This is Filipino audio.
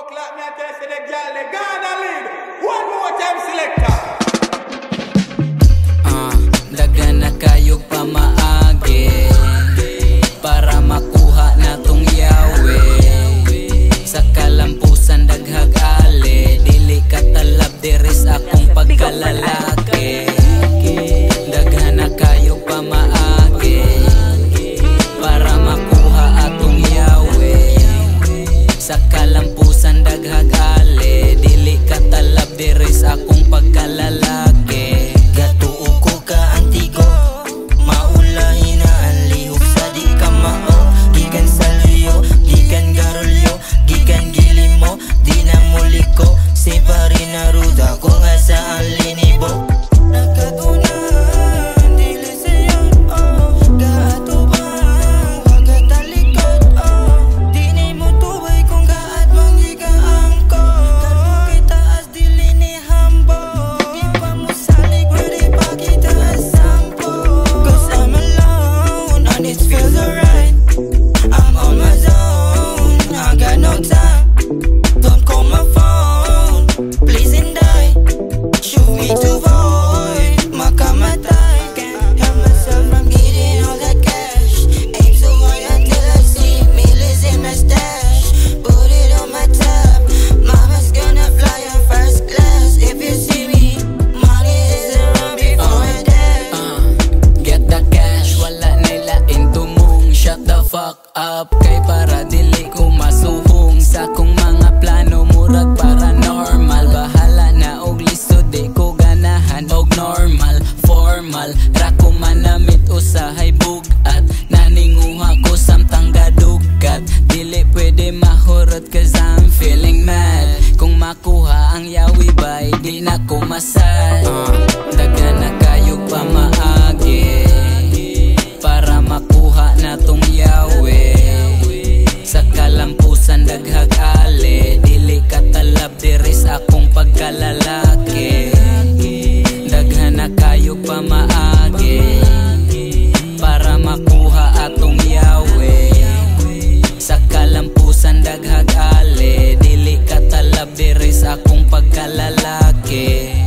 o'clock, me I tell you, say the girl, they gonna lead. One more time, selector. Dagan na kayo pa maagi para makuha na tong yawe. Sa kalampusan daghag ali, dili katalab diris akong pagkalalaki. Daghan na kayo pa maagi para makuha atong yawe. Sa kalampusan daghag ali, dili katalab diris akong pagkalalaki. Gatuo ko ka antigo, maulahin na ang lihok sa di ka mao. Gikan sa luyo, gikan garolyo, gikan gilimo, di na muliko. Si pari na ruda ko nga sa ang linibo. Nagkatunan, dili sa'yo, gato ba, pagkatalikod, di na mo tuway kung gaat mong gigaan ko. Karmo kay taas, dili ni hambo, di pa mo salig, ready pa kita ang sampo. Cause I'm alone, and it feels alright. I'm on my zone, I got no time. Don't call my phone, please and die. Shoot me to void, makamatay. Can't help myself from eating all that cash. Aim so high until I see me losing my stash. Put it on my tab, mama's gonna fly on first class. If you see me, money is around before I die. Get the cash, wala nila intumong. Shut the fuck up, kay para dili ko masuhong. Sa kong mga plano, murag paranormal. Bahala na og listo, di ko ganahan og normal. Formal, rako manamit usahay bugat. Naninguha ko samtang gadugat. Dili pwede mahurot cause I'm feeling mad. Kung makuha ang yawi bay, di na ko masad. Dagan na kayo pa maagi para makuha na tong yawe. Sa kalampusan daghag ali, dili katalab diris akong pagkalalaki. Daghan na kayo pa maagi para makuha atong yawe. Sa kalampusan daghag ali, dili katalab diris akong pagkalalaki.